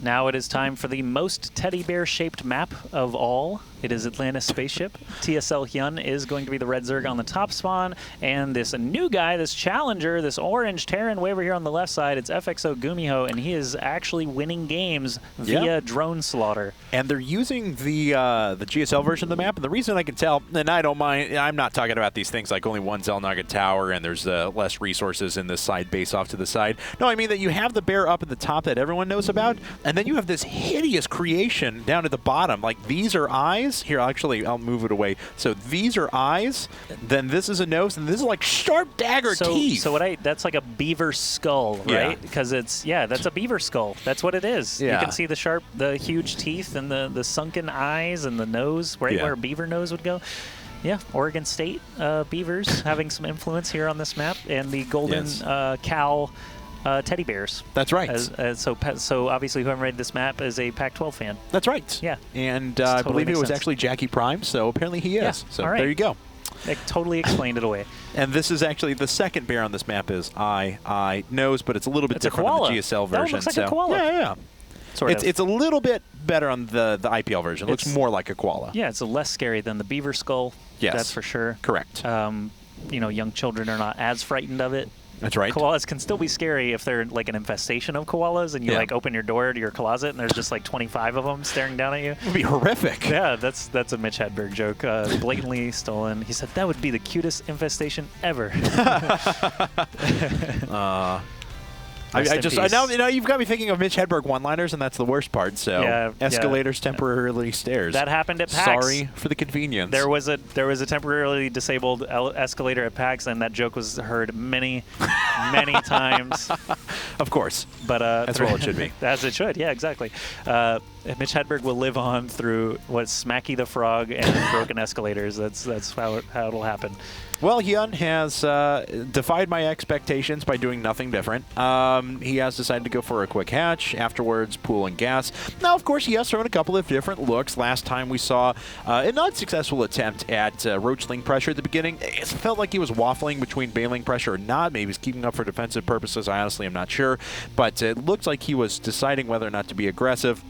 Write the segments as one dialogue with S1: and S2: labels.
S1: Now it is time for the most teddy bear-shaped map of all. It is Atlantis Spaceship. TSL.HyuN is going to be the red Zerg on the top spawn, and this new guy, this challenger, this orange Terran way over here on the left side, it's FXO.GuMiho, and he is actually winning games via drone slaughter.
S2: And they're using the GSL version of the map, and the reason I can tell, and I don't mind, I'm not talking about these things like only one Xel'Naga tower and there's less resources in this side base off to the side. No, I mean that you have the bear up at the top that everyone knows about, and then you have this hideous creation down at the bottom. Like, these are eyes. Here, I'll move it away. So these are eyes, then this is a nose, and this is like sharp dagger teeth.
S1: So that's like a beaver skull, right? Because that's a beaver skull. That's what it is.
S2: Yeah.
S1: You can see the huge teeth and the sunken eyes and the nose, right where a beaver nose would go. Yeah, Oregon State beavers having some influence here on this map, and the golden cow teddy bears.
S2: That's right.
S1: So obviously whoever made this map is a Pac-12 fan.
S2: That's right.
S1: Yeah.
S2: And I believe it was actually Jackie Prime, so apparently he is.
S1: Yeah.
S2: So
S1: all right.
S2: there you go.
S1: It totally explained it away.
S2: And this is actually the second bear on this map is eye, nose, but it's a little bit different on the GSL version.
S1: That looks like a koala.
S2: Yeah. It's a little bit better on the IPL version. It looks more like a koala.
S1: Yeah, it's less scary than the beaver skull.
S2: Yes.
S1: That's for sure.
S2: Correct.
S1: Young children are not as frightened of it.
S2: That's right.
S1: Koalas can still be scary if they're like an infestation of koalas, and you like open your door to your closet and there's just like 25 of them staring down at you.
S2: It would be horrific.
S1: Yeah, that's a Mitch Hedberg joke, blatantly stolen. He said that would be the cutest infestation ever.
S2: Now you've got me thinking of Mitch Hedberg one-liners, and that's the worst part. So escalators temporarily stairs.
S1: That happened at PAX.
S2: Sorry for the convenience.
S1: There was a temporarily disabled escalator at PAX, and that joke was heard many times.
S2: Of course,
S1: but
S2: that's what it should be.
S1: As it should, yeah, exactly. Mitch Hedberg will live on through Smacky the Frog and broken escalators. That's how it'll happen.
S2: Well, HyuN has defied my expectations by doing nothing different. He has decided to go for a quick hatch, afterwards pool and gas. Now, of course, he has thrown a couple of different looks. Last time we saw a not successful attempt at roachling pressure at the beginning. It felt like he was waffling between bailing pressure or not. Maybe he's keeping up for defensive purposes. I honestly am not sure. But it looked like he was deciding whether or not to be aggressive.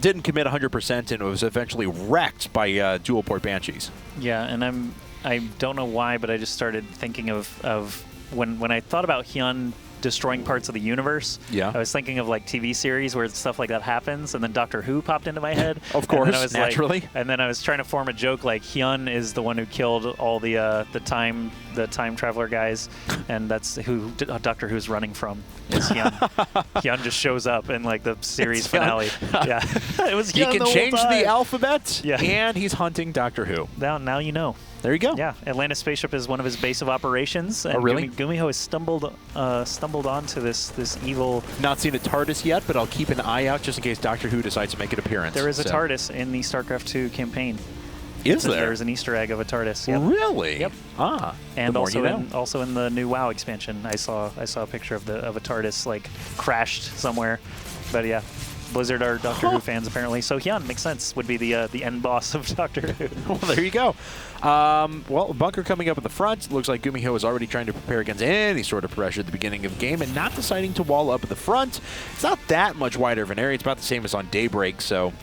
S2: Didn't commit 100% and was eventually wrecked by dual port Banshees.
S1: Yeah, and I don't know why, but I just started thinking of when I thought about HyuN destroying parts of the universe.
S2: Yeah.
S1: I was thinking of like TV series where stuff like that happens, and then Doctor Who popped into my head.
S2: Of course, naturally.
S1: And then I was trying to form a joke like HyuN is the one who killed all the time traveler guys, and that's who Doctor Who's running from. Is HyuN. HyuN just shows up in like the series finale. Yeah, it was HyuN.
S2: He can change the alphabet,
S1: yeah.
S2: And he's hunting Doctor Who.
S1: Now you know.
S2: There you go.
S1: Yeah, Atlantis Spaceship is one of his base of operations. And
S2: really?
S1: GuMiho has stumbled onto this evil.
S2: Not seen a TARDIS yet, but I'll keep an eye out just in case Doctor Who decides to make an appearance.
S1: There is a TARDIS in the StarCraft 2 campaign.
S2: Is there?
S1: There's an Easter egg of a TARDIS. Yep.
S2: Really?
S1: Yep.
S2: Ah.
S1: And also in the new WoW expansion, I saw a picture of a TARDIS like crashed somewhere. But yeah. Blizzard are Doctor Who fans, apparently. So HyuN makes sense. Would be the end boss of Doctor Who.
S2: Well, there you go. Well, bunker coming up at the front. Looks like GuMiho is already trying to prepare against any sort of pressure at the beginning of the game and not deciding to wall up at the front. It's not that much wider of an area. It's about the same as on Daybreak, so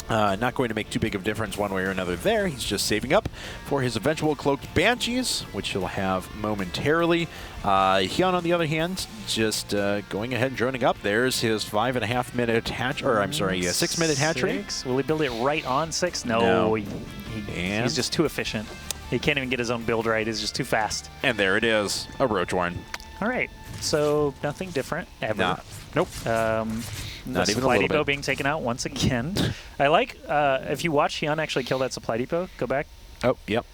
S2: not going to make too big of a difference one way or another there. He's just saving up for his eventual cloaked Banshees, which he'll have momentarily. HyuN, on the other hand, just going ahead and droning up. There's his 5.5-minute hatch, or I'm sorry, 6-minute hatchery.
S1: Will he build it right on 6? No. He's just too efficient. He can't even get his own build right. He's just too fast.
S2: And there it is, a Roach Warren.
S1: All right. So nothing different ever.
S2: Nope.
S1: Not even supply depot being taken out once again. I like if you watch HyuN actually kill that supply depot. Go back.
S2: Oh, yep.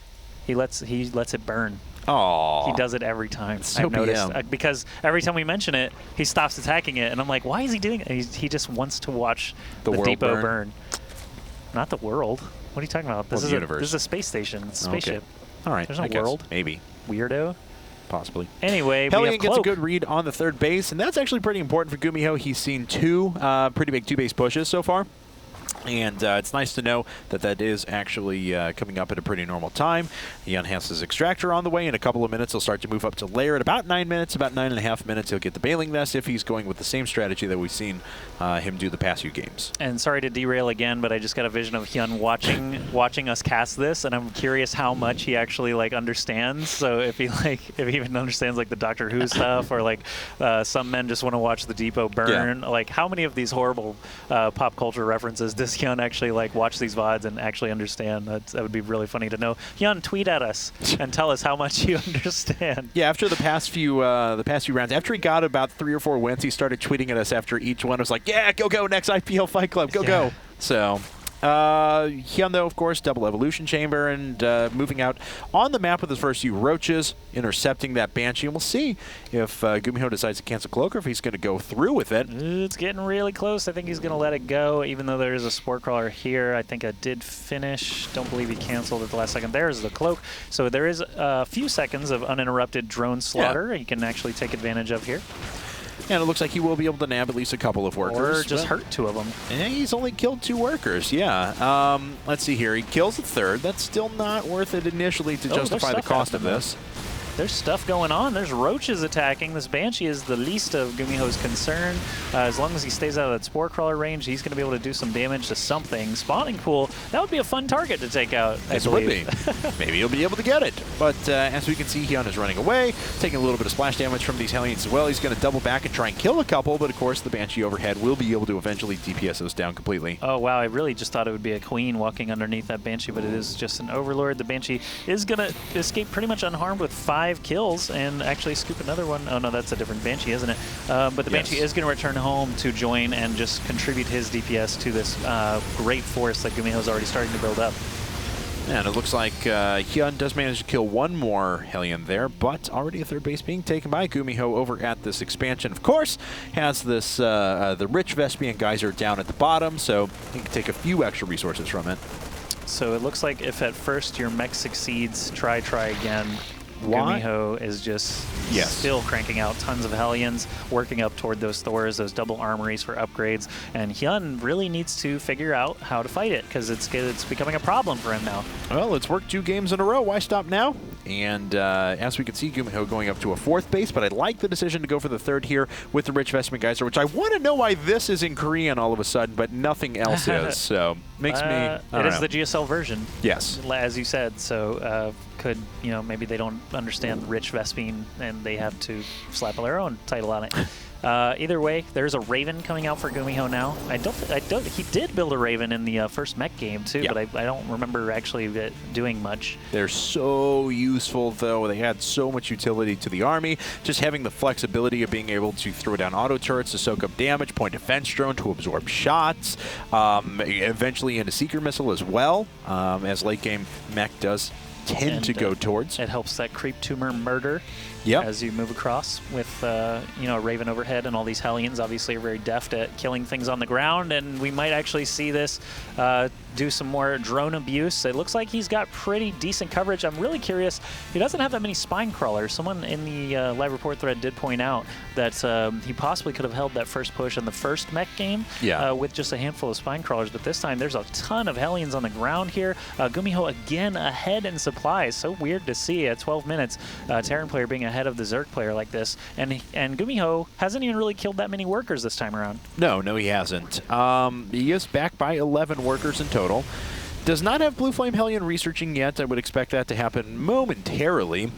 S1: He lets it burn.
S2: Oh.
S1: He does it every time.
S2: So
S1: I've noticed because every time we mention it, he stops attacking it, and I'm like, why is he doing it? He just wants to watch the depot burn. Not the world. What are you talking about? This is the universe. This is a space station. It's a spaceship.
S2: All right.
S1: There's no world.
S2: Maybe.
S1: Weirdo.
S2: Possibly.
S1: Anyway,
S2: Hellion gets a good read on the third base, and that's actually pretty important for GuMiho. He's seen two pretty big two-base pushes so far. And it's nice to know that that is actually coming up at a pretty normal time. HyuN has his extractor on the way. In a couple of minutes, he'll start to move up to lair. At about 9 minutes, about 9.5 minutes, he'll get the Bailing Vest if he's going with the same strategy that we've seen him do the past few games. And
S1: sorry to derail again, but I just got a vision of HyuN watching us cast this, and I'm curious how much he actually understands. So if he even understands the Doctor Who stuff, or some men just want to watch the Depot burn. Yeah. How many of these horrible pop culture references does HyuN actually watch these VODs and actually understand? That would be really funny to know. HyuN, tweet at us and tell us how much you understand.
S2: Yeah, after the past few rounds, after he got about 3 or 4 wins, he started tweeting at us after each one. It was like, yeah, go, next IPL Fight Club, go. So HyuN, though, of course, double evolution chamber and moving out on the map with his first few roaches, intercepting that Banshee. And we'll see if GuMiho decides to cancel Cloak or if he's going to go through with it.
S1: It's getting really close. I think he's going to let it go, even though there is a Spore Crawler here. I think I did finish. Don't believe he canceled at the last second. There's the Cloak. So there is a few seconds of uninterrupted drone slaughter he can actually take advantage of here.
S2: And it looks like he will be able to nab at least a couple of workers.
S1: Or just hurt 2 of them.
S2: And he's only killed 2 workers, yeah. Let's see here. He kills a 3rd. That's still not worth it initially to justify the cost of this.
S1: There's stuff going on. There's roaches attacking. This Banshee is the least of GuMiho's concern. As long as he stays out of that Spore Crawler range, he's going to be able to do some damage to something. Spawning Pool, that would be a fun target to take out, I believe.
S2: Would be. Maybe he'll be able to get it. But as we can see, HyuN is running away, taking a little bit of splash damage from these Hellions as well. He's going to double back and try and kill a couple, but of course the Banshee overhead will be able to eventually DPS those down completely.
S1: Oh, wow. I really just thought it would be a Queen walking underneath that Banshee, but it is just an Overlord. The Banshee is going to escape pretty much unharmed with 5 kills and actually scoop another one. Oh, no, that's a different Banshee, isn't it? But the Banshee is going to return home to join and just contribute his DPS to this great force that GuMiho is already starting to build up.
S2: And it looks like HyuN does manage to kill 1 more Hellion there, but already a 3rd base being taken by GuMiho over at this expansion. Of course, has this the rich Vespian Geyser down at the bottom, so he can take a few extra resources from it.
S1: So it looks like if at first your mech succeeds, try again. GuMiho is just still cranking out tons of Hellions, working up toward those Thors, those double armories for upgrades, and HyuN really needs to figure out how to fight it, because it's becoming a problem for him now.
S2: Well, it's worked 2 games in a row. Why stop now? And as we can see, GuMiho going up to a 4th base, but I like the decision to go for the 3rd here with the Rich Vestment Geyser, which I want to know why this is in Korean all of a sudden, but nothing else is. So makes me.
S1: It is the GSL version.
S2: Yes,
S1: as you said. So could maybe they don't understand Rich Vespine and they have to slap their own title on it. Either way, there's a Raven coming out for GuMiho now. He did build a Raven in the first mech game too, but I don't remember actually doing much.
S2: They're so useful though. They had so much utility to the army. Just having the flexibility of being able to throw down auto turrets to soak up damage, point defense drone to absorb shots, eventually into Seeker Missile as well, as late game mech does tend to go towards.
S1: It helps that creep tumor murder as you move across with a Raven overhead, and all these Hellions obviously are very deft at killing things on the ground, and we might actually see this do some more drone abuse. It looks like he's got pretty decent coverage. I'm really curious. He doesn't have that many spine crawlers. Someone in the live report thread did point out that he possibly could have held that first push in the first mech game with just a handful of spine crawlers, but this time there's a ton of Hellions on the ground here. GuMiho again ahead in supplies. So weird to see at 12 minutes Terran player being ahead of the Zerg player like this, and GuMiho hasn't even really killed that many workers this time around.
S2: No, he hasn't. He is back by 11 workers in total. Does not have Blue Flame Hellion researching yet. I would expect that to happen momentarily.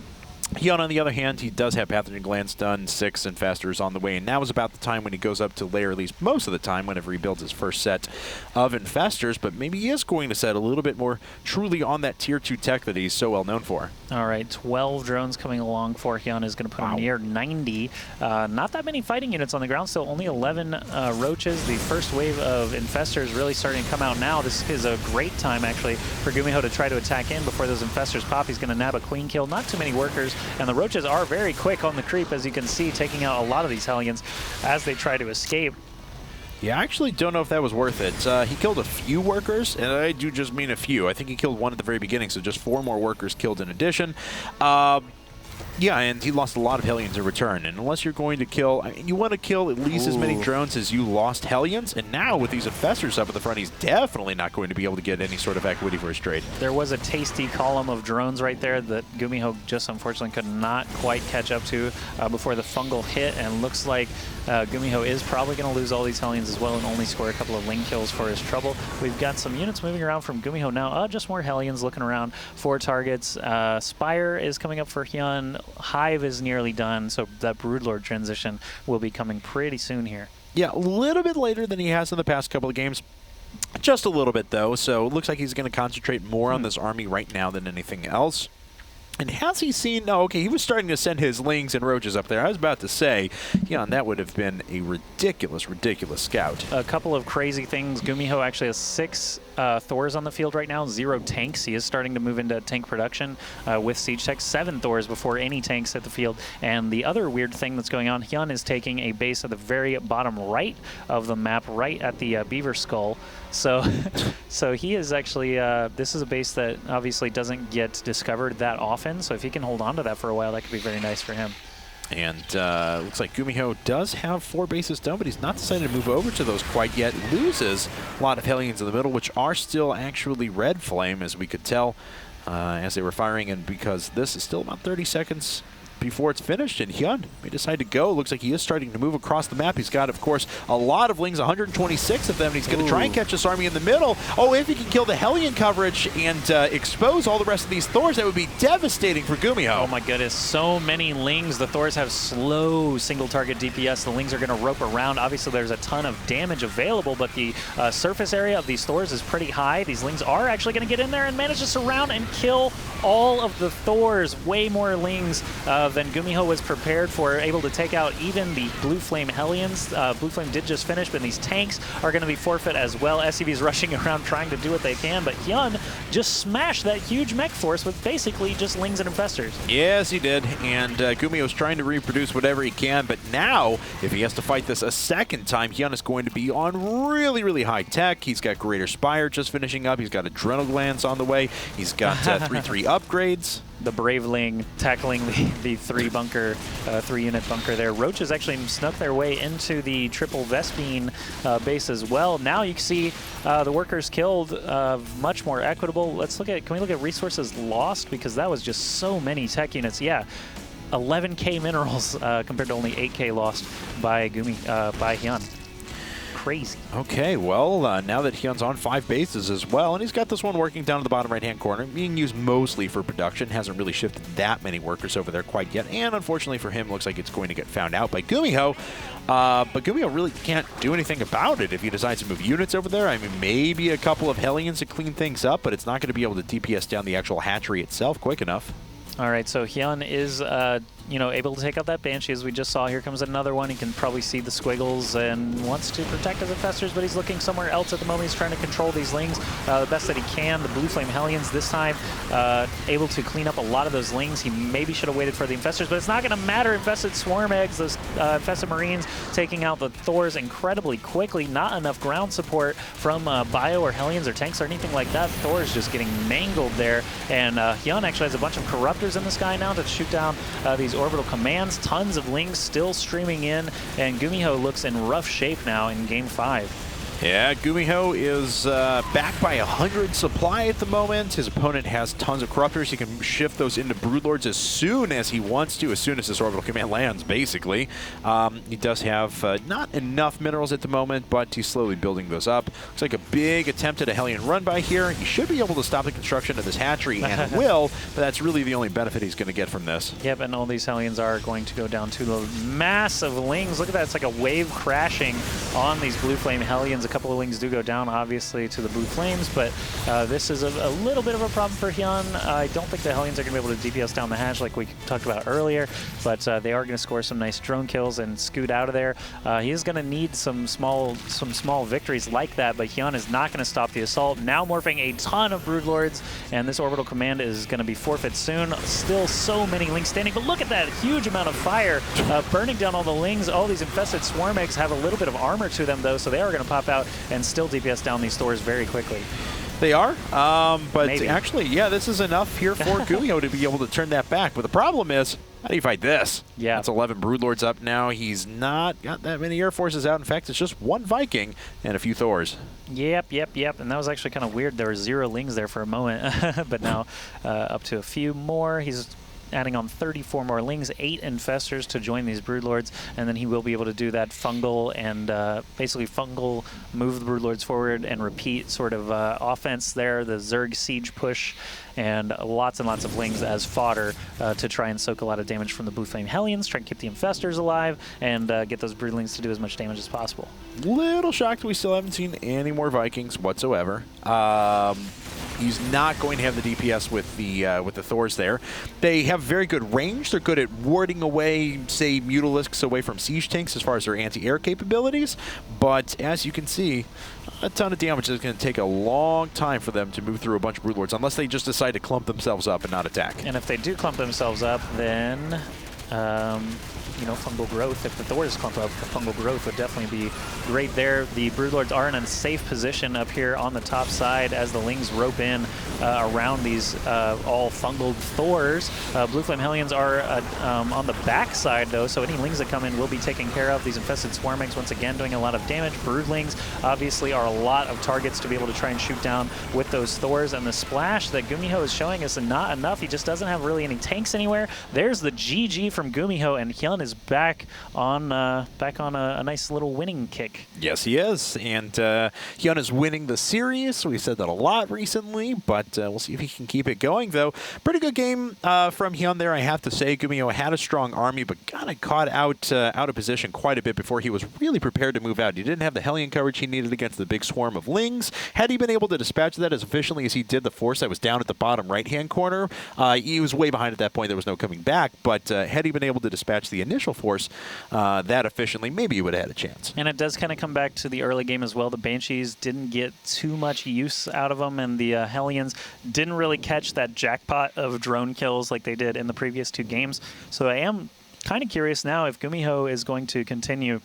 S2: HyuN, on the other hand, he does have Pathogen Glands done, 6 Infestors on the way, and now is about the time when he goes up to lair, at least most of the time, whenever he builds his first set of Infestors, but maybe he is going to set a little bit more truly on that Tier 2 tech that he's so well known for.
S1: All right, 12 drones coming along for HyuN is going to put him near 90. Not that many fighting units on the ground, still only 11 roaches. The first wave of Infestors really starting to come out now. This is a great time, actually, for GuMiho to try to attack in before those Infestors pop. He's going to nab a Queen kill. Not too many workers. And the roaches are very quick on the creep, as you can see, taking out a lot of these Hellions as they try to escape.
S2: Yeah, I actually don't know if that was worth it. He killed a few workers, and I do just mean a few. I think he killed 1 at the very beginning, so just 4 more workers killed in addition. Yeah, and he lost a lot of Hellions in return. And unless you're going to kill, I mean, you want to kill at least as many drones as you lost Hellions. And now with these Infestors up at the front, he's definitely not going to be able to get any sort of equity for his trade.
S1: There was a tasty column of drones right there that GuMiho just unfortunately could not quite catch up to before the fungal hit. And looks like GuMiho is probably going to lose all these Hellions as well and only score a couple of Ling kills for his trouble. We've got some units moving around from GuMiho now. Just more Hellions looking around for targets. Spire is coming up for HyuN. Hive is nearly done, so that Broodlord transition will be coming pretty soon here.
S2: Yeah, a little bit later than he has in the past couple of games. Just a little bit, though, so it looks like he's going to concentrate more on this army right now than anything else. And has he seen... No, okay, he was starting to send his Lings and Roaches up there. I was about to say, yeah, that would have been a ridiculous, ridiculous scout.
S1: A couple of crazy things. GuMiho actually has 6 Thors on the field right now, 0 tanks. He is starting to move into tank production with Siege Tech. 7 Thors before any tanks hit the field. And the other weird thing that's going on, HyuN is taking a base at the very bottom right of the map, right at the Beaver Skull. So, so he is actually, this is a base that obviously doesn't get discovered that often. So if he can hold on to that for a while, that could be very nice for him.
S2: And looks like GuMiho does have 4 bases done, but he's not decided to move over to those quite yet. Loses a lot of Hellions in the middle, which are still actually red flame, as we could tell as they were firing. And because this is still about 30 seconds before it's finished, and HyuN may decide to go. Looks like he is starting to move across the map. He's got, of course, a lot of Lings, 126 of them, and he's going to try and catch this army in the middle. Oh, if he can kill the Hellion coverage and expose all the rest of these Thors, that would be devastating for GuMiho.
S1: Oh my goodness, so many Lings. The Thors have slow single target DPS. The Lings are going to rope around. Obviously, there's a ton of damage available, but the surface area of these Thors is pretty high. These Lings are actually going to get in there and manage to surround and kill all of the Thors. Way more Lings than GuMiho was prepared for, able to take out even the Blue Flame Hellions. Blue Flame did just finish, but these tanks are going to be forfeit as well. SCV's rushing around trying to do what they can, but HyuN just smashed that huge mech force with basically just Lings and Infestors.
S2: Yes, he did, and GuMiho's trying to reproduce whatever he can, but now, if he has to fight this a second time, HyuN is going to be on really, really high tech. He's got Greater Spire just finishing up. He's got Adrenal Glands on the way. He's got 3-3 upgrades.
S1: The Braveling tackling the 3-bunker, 3-unit bunker there. Roaches actually snuck their way into the triple Vespine base as well. Now you can see the workers killed, much more equitable. Let's look at, can we look at resources lost? Because that was just so many tech units. Yeah, 11K minerals compared to only 8K lost by HyuN. Crazy.
S2: Okay, well, now that HyuN's on 5 bases as well, and he's got this one working down in the bottom right-hand corner, being used mostly for production, hasn't really shifted that many workers over there quite yet, and unfortunately for him, looks like it's going to get found out by GuMiho, but GuMiho really can't do anything about it if he decides to move units over there. I mean, maybe a couple of Hellions to clean things up, but it's not going to be able to DPS down the actual hatchery itself quick enough.
S1: All right, so HyuN is able to take out that Banshee, as we just saw. Here comes another one. He can probably see the squiggles and wants to protect his Infestors, but he's looking somewhere else at the moment. He's trying to control these Lings the best that he can. The Blue Flame Hellions this time able to clean up a lot of those Lings. He maybe should have waited for the Infestors, but it's not going to matter. Infested Swarm Eggs, those Infested Marines taking out the Thors incredibly quickly. Not enough ground support from Bio or Hellions or tanks or anything like that. Thor's just getting mangled there, and HyuN actually has a bunch of Corruptors in the sky now to shoot down these orbital commands. Tons of Lings still streaming in, and GuMiho looks in rough shape now in Game 5.
S2: Yeah, GuMiho is back by 100 supply at the moment. His opponent has tons of Corruptors. He can shift those into Broodlords as soon as he wants to, as soon as this orbital command lands, basically. He does have not enough minerals at the moment, but he's slowly building those up. Looks like a big attempt at a Hellion run by here. He should be able to stop the construction of this hatchery, and will, but that's really the only benefit he's going to get from this.
S1: Yep, and all these Hellions are going to go down to the massive Lings. Look at that, it's like a wave crashing on these Blue Flame Hellions. A couple of Lings do go down, obviously, to the Blue Flames, but this is a little bit of a problem for HyuN. I don't think the Hellions are going to be able to DPS down the hatch like we talked about earlier, but they are going to score some nice drone kills and scoot out of there. He is going to need some small victories like that, but HyuN is not going to stop the assault. Now morphing a ton of Broodlords, and this orbital command is going to be forfeit soon. Still so many Lings standing, but look at that huge amount of fire burning down all the Lings. All these infested Swarm Eggs have a little bit of armor to them, though, so they are going to pop out and still DPS down these Thors very quickly.
S2: They are, but
S1: Maybe.
S2: actually, yeah, this is enough here for GuMiho to be able to turn that back. But the problem is, How do you fight this?
S1: Yeah.
S2: That's 11 Broodlords up now. He's not got that many Air Forces out. In fact, it's just one Viking and a few Thors.
S1: Yep. And that was actually kind of weird. There were 0 Lings there for a moment, but now up to a few more. He's adding on 34 more Lings, 8 Infestors to join these Broodlords, and then he will be able to do that fungal and basically fungal move the Broodlords forward and repeat sort of offense there, the Zerg siege push, and lots and lots of Lings as fodder to try and soak a lot of damage from the Blue Flame Hellions, try and keep the Infestors alive, and get those Broodlings to do as much damage as possible.
S2: Little shocked we still haven't seen any more Vikings whatsoever. He's not going to have the DPS with the Thors there. They have very good range. They're good at warding away, say, Mutalisks away from siege tanks as far as their anti-air capabilities. But as you can see, a ton of damage is going to take a long time for them to move through a bunch of Broodlords, unless they just decide to clump themselves up and not attack.
S1: And if they do clump themselves up, then you know, fungal growth. If the Thors clump up, the fungal growth would definitely be great there. The Broodlords are in a safe position up here on the top side as the Lings rope in around these all fungal Thors. Blue Flame Hellions are on the back side, though, so any Lings that come in will be taken care of. These infested Swarmings, once again, doing a lot of damage. Broodlings, obviously, are a lot of targets to be able to try and shoot down with those Thors. And the splash that GuMiho is showing us is not enough. He just doesn't have really any tanks anywhere. There's the GG from GuMiho, and HyuN is back on a nice little winning kick.
S2: Yes, he is, and HyuN is winning the series. We've said that a lot recently, but we'll see if he can keep it going, though. Pretty good game from HyuN there, I have to say. GuMiho had a strong army, but kind of caught out of position quite a bit before he was really prepared to move out. He didn't have the Hellion coverage he needed against the big swarm of Lings. Had he been able to dispatch that as efficiently as he did the force that was down at the bottom right-hand corner, he was way behind at that point. There was no coming back, but had he been able to dispatch the initial force that efficiently, maybe he would have had a chance.
S1: And it does kind of come back to the early game as well. The Banshees didn't get too much use out of them, and the Hellions didn't really catch that jackpot of drone kills like they did in the previous 2 games. So I am kind of curious now if GuMiho is going to continue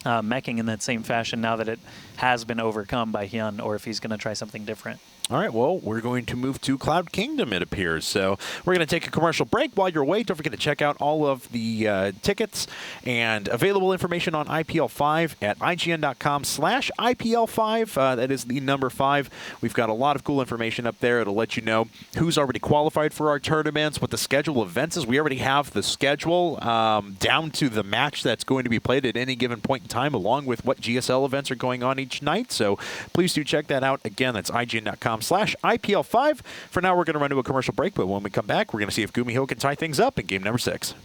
S1: meching in that same fashion now that it has been overcome by HyuN, or if he's going to try something different.
S2: All right, well, we're going to move to Cloud Kingdom, it appears. So we're going to take a commercial break. While you're away, don't forget to check out all of the tickets and available information on IPL 5 at IGN.com/IPL 5. That is the number 5. We've got a lot of cool information up there. It'll let you know who's already qualified for our tournaments, what the schedule of events is. We already have the schedule down to the match that's going to be played at any given point in time, along with what GSL events are going on each night. So please do check that out. Again, that's IGN.com/IPL 5. For now, we're going to run to a commercial break, but when we come back, we're going to see if GuMiho can tie things up in game number 6.